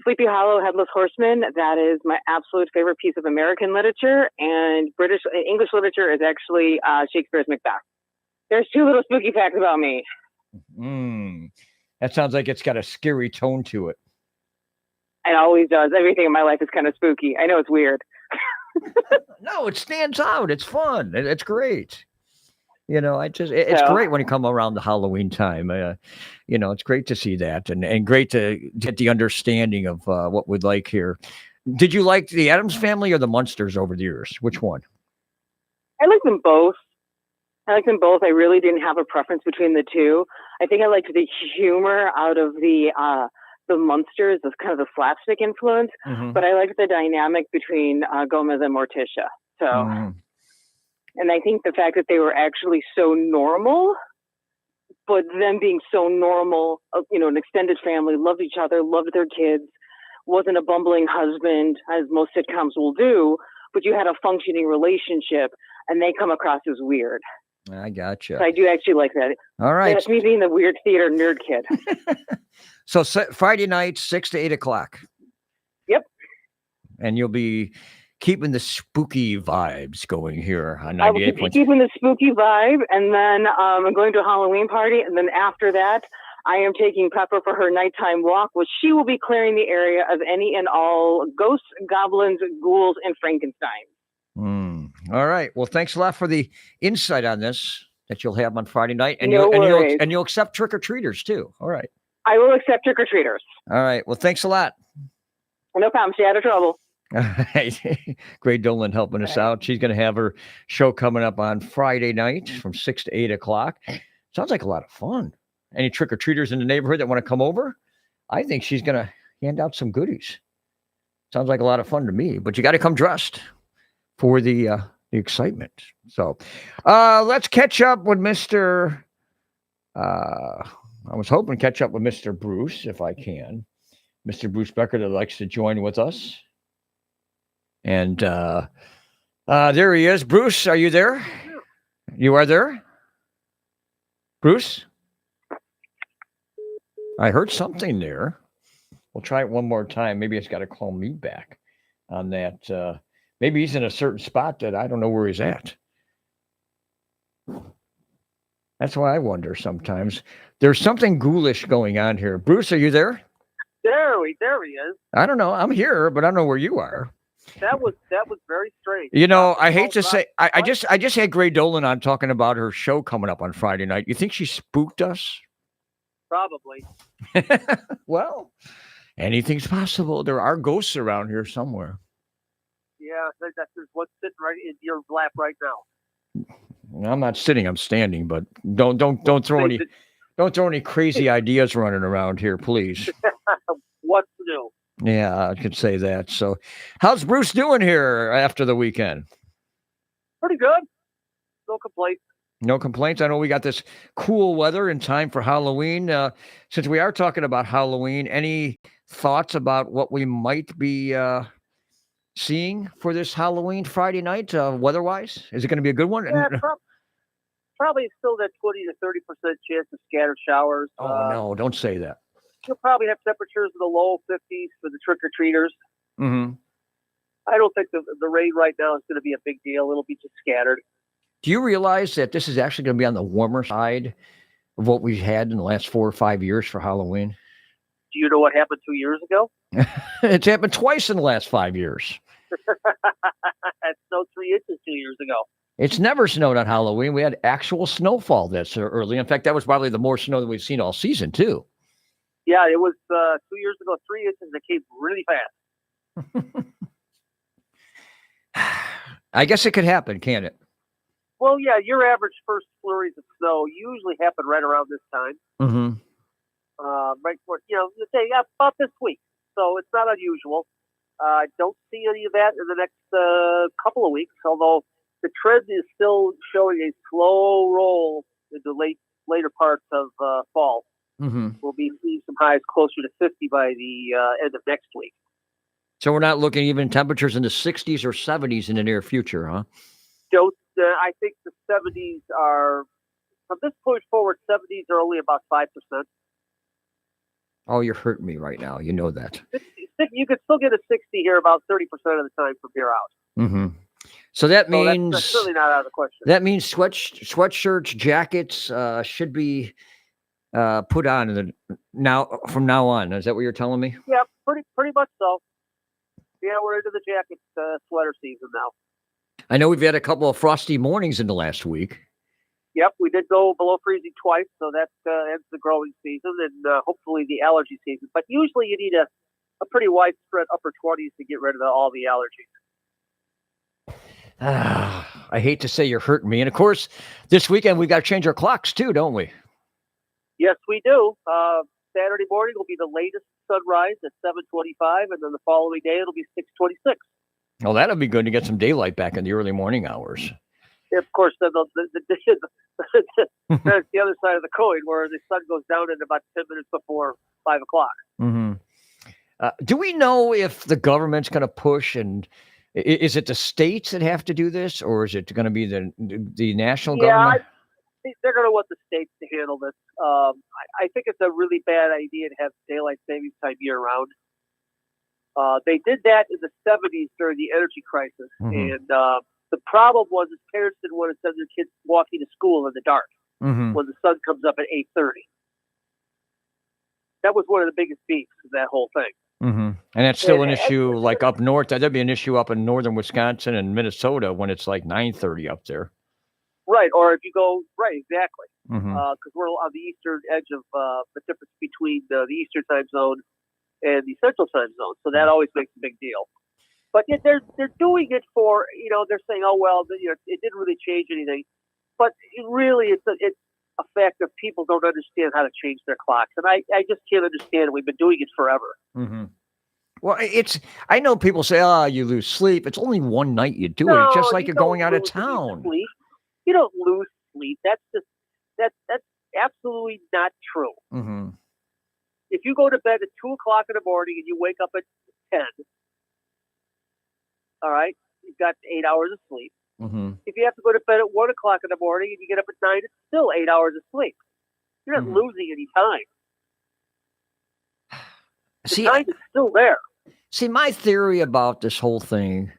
Sleepy Hollow, Headless Horseman. That is my absolute favorite piece of American literature, and English literature is actually Shakespeare's Macbeth. There's two little spooky facts about me. That sounds like it's got a scary tone to it. It always does. Everything in my life is kind of spooky. I know it's weird. No, it stands out. It's fun. It's great. It's great when you come around the Halloween time. It's great to see that and great to get the understanding of what we'd like here. Did you like the Addams Family or the Munsters over the years? Which one? I like them both. I really didn't have a preference between the two. I think I liked the humor out of the Munsters, this kind of the slapstick influence, but I liked the dynamic between Gomez and Morticia. So, and I think the fact that they were actually so normal, but them being so normal, an extended family, loved each other, loved their kids, wasn't a bumbling husband, as most sitcoms will do, but you had a functioning relationship, and they come across as weird. I gotcha. So I do actually like that. All right. That's me being the weird theater nerd kid. So Friday night, 6 to 8 o'clock. Yep. And you'll be keeping the spooky vibes going here on I will 98 keep keeping the spooky vibe, and then I'm going to a Halloween party, and then after that, I am taking Pepper for her nighttime walk, which she will be clearing the area of any and all ghosts, goblins, ghouls, and Frankenstein. All right. Well, thanks a lot for the insight on this that you'll have on Friday night, and No worries. you'll accept trick-or-treaters too. All right. I will accept trick-or-treaters. All right. Well, thanks a lot. No problem. Stay out of trouble. All right. Grey Dolan helping us out. She's going to have her show coming up on Friday night from 6 to 8 o'clock. Sounds like a lot of fun. Any trick-or-treaters in the neighborhood that want to come over? I think she's going to hand out some goodies. Sounds like a lot of fun to me, but you got to come dressed for the excitement. So let's catch up with Mr. I was hoping to catch up with Mr. Bruce, if I can. Mr. Bruce Becker that likes to join with us. And there he is. Bruce, are you there? You are there? Bruce? I heard something there. We'll try it one more time. Maybe it's got to call me back on that. Maybe he's in a certain spot that I don't know where he's at. That's why I wonder sometimes. There's something ghoulish going on here. Bruce, are you there? There he is. I don't know. I'm here, but I don't know where you are. That was very strange. I hate to say, I just had Grey Dolan on talking about her show coming up on Friday night. You think she spooked us? Probably. Well, anything's possible. There are ghosts around here somewhere. Yeah, that's what's sitting right in your lap right now. I'm not sitting, I'm standing, but don't throw any crazy ideas running around here, please. What's new? Yeah, I could say that. So how's Bruce doing here after the weekend? Pretty good. No complaints. No complaints. I know we got this cool weather in time for Halloween. Since we are talking about Halloween, any thoughts about what we might be seeing for this Halloween Friday night, weather-wise? Is it going to be a good one? Yeah, probably still that 20 to 30% chance of scattered showers. Oh, no, don't say that. You'll probably have temperatures in the low 50s for the trick-or-treaters. Mm-hmm. I don't think the rain right now is going to be a big deal. It'll be just scattered. Do you realize that this is actually going to be on the warmer side of what we've had in the last 4 or 5 years for Halloween? Do you know what happened 2 years ago? It's happened twice in the last 5 years. It snowed 3 inches 2 years ago. It's never snowed on Halloween. We had actual snowfall this early. In fact, that was probably the more snow that we've seen all season, too. Yeah, it was 2 years ago, 3 inches, and it came really fast. I guess it could happen, can't it? Well, yeah, your average first flurries of snow usually happen right around this time. Mm-hmm. Right for, you say, yeah, about this week. So it's not unusual. I don't see any of that in the next couple of weeks, although the trend is still showing a slow roll into later parts of fall. Mm-hmm. We'll be seeing some highs closer to 50 by the end of next week. So we're not looking even temperatures in the 60s or 70s in the near future, huh? I think the 70s are, from this point forward, 70s are only about 5%. Oh, you're hurting me right now. You know that. You could still get a 60 here about 30% of the time from here out. Mm-hmm. So that means that's certainly not out of the question. That means sweatshirts, jackets should be put on from now on. Is that what you're telling me? Yeah, pretty much so. Yeah, we're into the jacket sweater season now. I know we've had a couple of frosty mornings in the last week. Yep, we did go below freezing twice, so that ends the growing season and hopefully the allergy season. But usually you need a pretty widespread upper 20s to get rid of all the allergies. I hate to say you're hurting me. And, of course, this weekend we got to change our clocks too, don't we? Yes, we do. Saturday morning will be the latest sunrise at 7:25, and then the following day it'll be 6:26. Well, that'll be good to get some daylight back in the early morning hours. Of course, then that's the other side of the coin, where the sun goes down in about 10 minutes before 5 o'clock. Mm-hmm. Do we know if the government's going to push, and is it the states that have to do this, or is it going to be the national government? They're going to want the states to handle this. I think it's a really bad idea to have daylight savings time year round. They did that in the 70s during the energy crisis, and the problem was that parents didn't want to send their kids walking to school in the dark when the sun comes up at 8:30. That was one of the biggest beefs of that whole thing. Mm-hmm. And that's still an issue, like up north. That'd be an issue up in northern Wisconsin and Minnesota when it's like 9:30 up there. Right, or if you go exactly, Mm-hmm. because we're on the eastern edge of the difference between the eastern time zone and the central time zone, so that always makes a big deal. But yet they're doing it for, they're saying, oh well, it didn't really change anything, but it's a fact that people don't understand how to change their clocks, and I just can't understand it. We've been doing it forever. Mm-hmm. Well, I know people say, you lose sleep. It's only one night you do it. It's just like you're going out of town. You don't lose sleep. That's absolutely not true. Mm-hmm. If you go to bed at 2 o'clock in the morning and you wake up at 10, all right, you've got 8 hours of sleep. Mm-hmm. If you have to go to bed at 1 o'clock in the morning and you get up at 9, it's still 8 hours of sleep. You're not losing any time. The time is still there. See, my theory about this whole thing,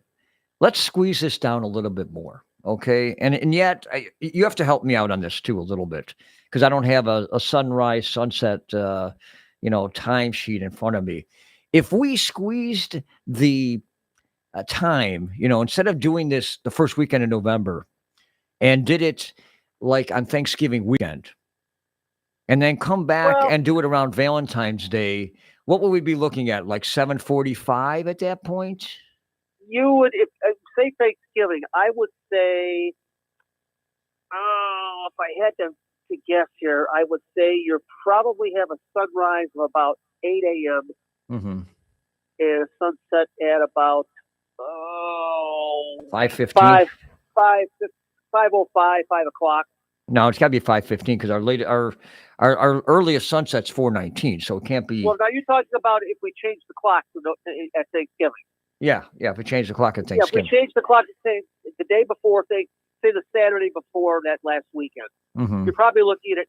let's squeeze this down a little bit more. Okay. And yet you have to help me out on this too, a little bit, because I don't have a sunrise, sunset, timesheet in front of me. If we squeezed the time, instead of doing this the first weekend in November and did it like on Thanksgiving weekend and then come back and do it around Valentine's Day, what would we be looking at? Like 7:45 at that point? You would, say Thanksgiving, I would say, if I had to guess here, I would say you probably have a sunrise of about 8 a.m. Mm-hmm. and a sunset at about 5:15, 5:05, 5 o'clock. No, it's got to be 5:15 because our earliest sunset's 4:19, so it can't be. Well, now you're talking about if we change the clock at Thanksgiving. Yeah, if we change the clock at Thanksgiving. Yeah, if we change the clock to the day before, say the Saturday before that last weekend, mm-hmm. you're probably looking at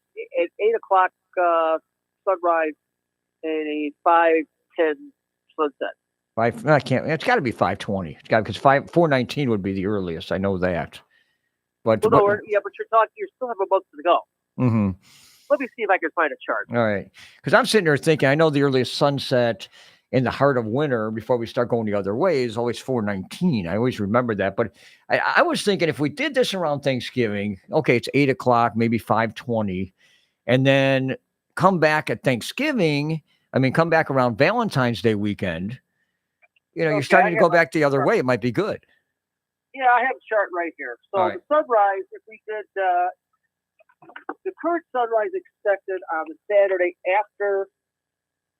8 o'clock sunrise and a 5:10 sunset. I can't. It's got to be 5:20. It's got because 4:19 would be the earliest. I know that. But but you're talking. You still have a month to go. Mm-hmm. Let me see if I can find a chart. All right. Because I'm sitting there thinking, I know the earliest sunset in the heart of winter before we start going the other way is always 4:19. I always remember that. But I was thinking if we did this around Thanksgiving, okay, it's 8 o'clock, maybe 5:20, and then come back at Thanksgiving. I mean, come back around Valentine's Day weekend. You're starting to go back the other way. It might be good. Yeah, I have a chart right here. So All right. the sunrise, if we did the current sunrise expected on the Saturday after,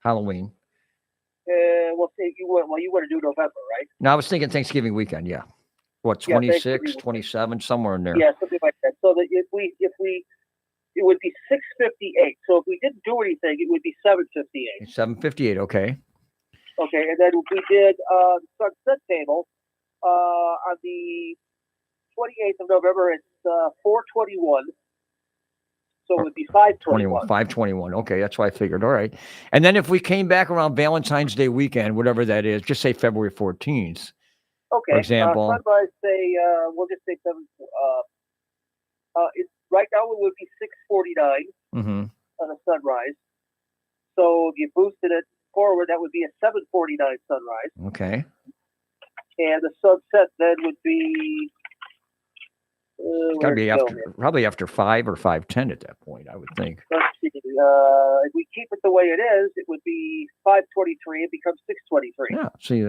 Halloween. we'll say you want to do November, right? No, I was thinking Thanksgiving weekend. Yeah. What, Yeah, 26, Thanksgiving 27, somewhere in there. Yeah, something like that. So that if we, it would be 6:58. So if we didn't do anything, it would be 7:58. 7:58. Okay. Okay, and then if we did sunset table on the 28th of November, it's 4:21. So it would be 5:21. 5:21. Okay, that's why I figured. All right. And then if we came back around Valentine's Day weekend, whatever that is, just say February 14th. Okay. For example. Sunrise, say, we'll just say 7. Right now it would be 6:49 Mm-hmm. on a sunrise. So if you boosted it forward, that would be a 7:49 sunrise. Okay. And the sunset then would be. It's got to be probably after 5 or 5:10 at that point, I would think. Let's see. If we keep it the way it is, it would be 5:23. It becomes 6:23. Yeah. See,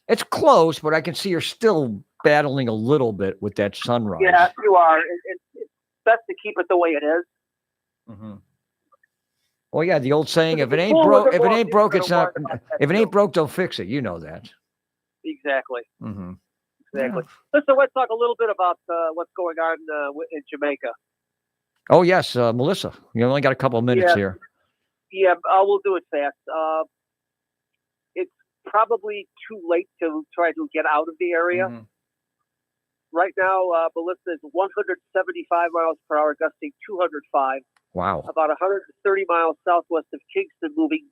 it's close, but I can see you're still battling a little bit with that sunrise. Yeah, you are. It's best to keep it the way it is. Mm-hmm. Well, yeah, the old saying: if it ain't broke, it's not. If it ain't broke, don't fix it. You know that. Exactly. Mm-hmm. Exactly. Listen, let's talk a little bit about what's going on in Jamaica. Oh yes, Melissa. You only got a couple of minutes here. Yeah, we'll do it fast. It's probably too late to try to get out of the area. Mm-hmm. Right now, Melissa is 175 miles per hour, gusting 205. Wow. About 130 miles southwest of Kingston, moving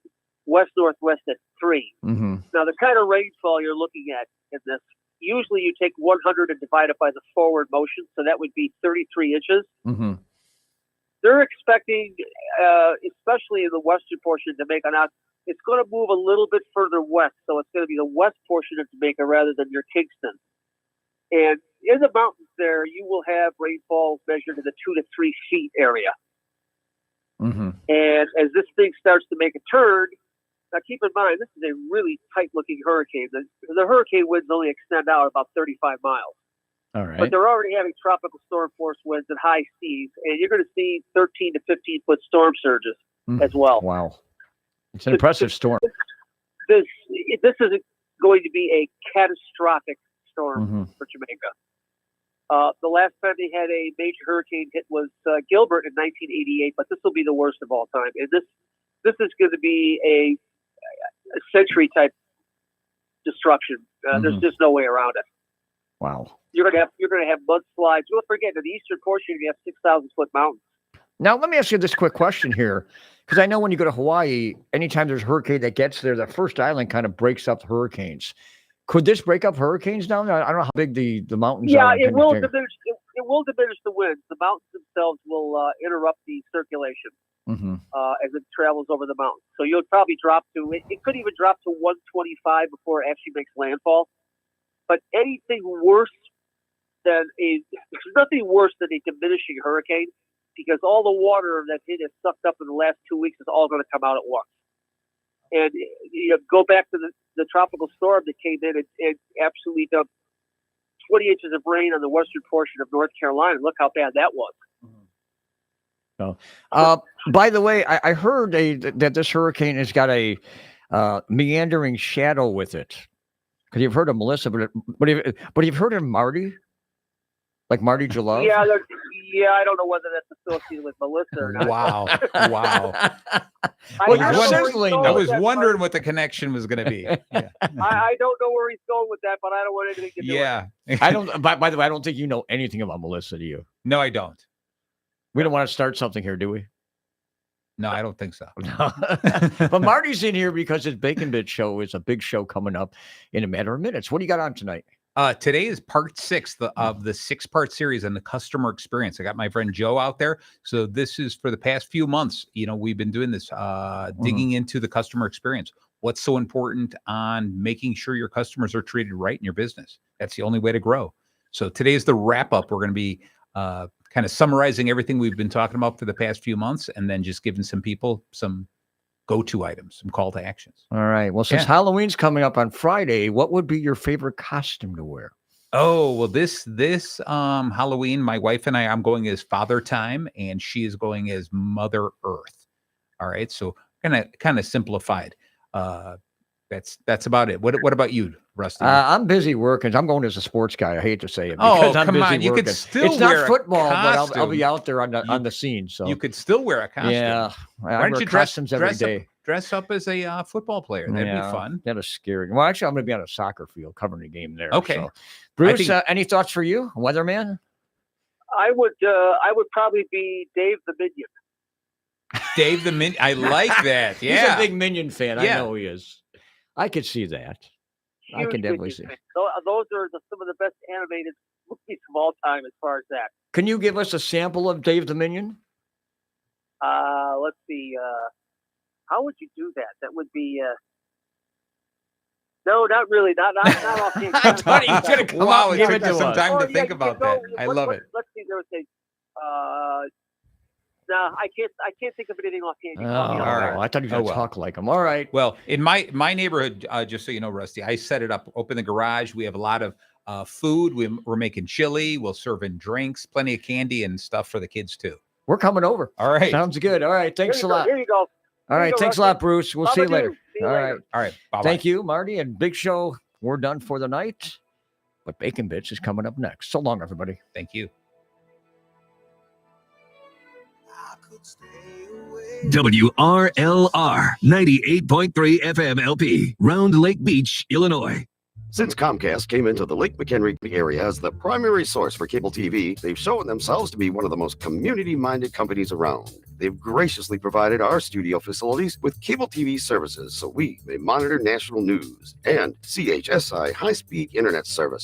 west-northwest at 3. Mm-hmm. Now, the kind of rainfall you're looking at in this, usually you take 100 and divide it by the forward motion, so that would be 33 inches. Mm-hmm. They're expecting, especially in the western portion of Jamaica, now it's going to move a little bit further west, so it's going to be the west portion of Jamaica rather than your Kingston. And in the mountains there, you will have rainfall measured in the 2 to 3 feet area. Mm-hmm. And as this thing starts to make a turn, now keep in mind, this is a really tight-looking hurricane. The hurricane winds only extend out about 35 miles. All right. But they're already having tropical storm force winds and high seas, and you're going to see 13 to 15-foot storm surges as well. Wow. It's an impressive storm. This is going to be a catastrophic storm for Jamaica. The last time they had a major hurricane hit was Gilbert in 1988, but this will be the worst of all time. And this is going to be a century-type destruction. There's just no way around it. Wow. You're going to have mudslides. Don't forget, in the eastern portion, you have 6,000-foot mountains. Now, let me ask you this quick question here, because I know when you go to Hawaii, anytime there's a hurricane that gets there, the first island kind of breaks up hurricanes. Could this break up hurricanes down there? I don't know how big the mountains are. Yeah, it will diminish. It will diminish the winds. The mountains themselves will interrupt the circulation as it travels over the mountains. So you'll probably drop to it could even drop to 125 before it actually makes landfall. But anything worse than there's nothing worse than a diminishing hurricane, because all the water that it has sucked up in the last 2 weeks is all going to come out at once. And go back to the tropical storm that came in and absolutely dumped 20 inches of rain on the western portion of North Carolina. Look how bad that was. By the way, I heard that this hurricane has got a meandering shadow with it. Because you've heard of Melissa, but you've heard of Marty? Like Marty Jalove? Yeah, I don't know whether that's associated with Melissa or not. Wow. I was wondering what the connection was going to be. Yeah. I don't know where he's going with that, but I don't want anything to do with it. I don't. By the way, I don't think you know anything about Melissa, do you? No, I don't. We don't want to start something here, do we? No, I don't think so. But Marty's in here because his Bacon Bit show is a big show coming up in a matter of minutes. What do you got on tonight? Today is part 6 of the 6-part series on the customer experience. I got my friend Joe out there. So this is for the past few months. We've been doing this, digging into the customer experience. What's so important on making sure your customers are treated right in your business? That's the only way to grow. So today is the wrap up. We're going to be kind of summarizing everything we've been talking about for the past few months, and then just giving some people some go-to items, some call to actions. All right. Well, since Halloween's coming up on Friday, what would be your favorite costume to wear? Oh, well, this Halloween, my wife and I'm going as Father Time, and she is going as Mother Earth. All right. So kind of simplified. That's about it. What about you, Rusty? I'm busy working. I'm going as a sports guy. I hate to say it because I'm come busy on. You working. could still It's wear not football, but I'll costume. be out there on the scene. So you could still wear a costume. Yeah, Why I don't wear you costumes every day. Dress up as a football player? That'd be fun. That is scary. Well, actually, I'm going to be on a soccer field covering the game there. Okay. So. Bruce, any thoughts for you, weatherman? I would probably be Dave the Minion. Dave the Minion. I like that. Yeah. He's a big Minion fan. Yeah. I know he is. I could see that. I can definitely see. Those are some of the best animated movies of all time as far as that. Can you give us a sample of Dave the Minion? Let's see. How would you do that? That would be. No, not really. Not offhand. I thought he was going to come out and give it to some us. time to think about that. I love it. Let's see. There was a. No, I can't think of anything offhand. All right. I thought you were going to talk like him. All right. Well, in my neighborhood, just so you know, Rusty, I set it up, open the garage. We have a lot of food. We're making chili. We'll serve in drinks, plenty of candy and stuff for the kids too. We're coming over. All right. Sounds good. All right. Thanks a lot. Here you go. All right. Thanks a lot, Bruce. We'll see you later. All right. All right. Bye-bye. Thank you, Marty. And Big Show, we're done for the night. But Bacon Bits is coming up next. So long, everybody. Thank you. WRLR 98.3 FM LP, Round Lake Beach, Illinois. Since Comcast came into the Lake McHenry area as the primary source for cable TV, they've shown themselves to be one of the most community-minded companies around. They've graciously provided our studio facilities with cable TV services so we may monitor national news and CHSI high-speed internet service.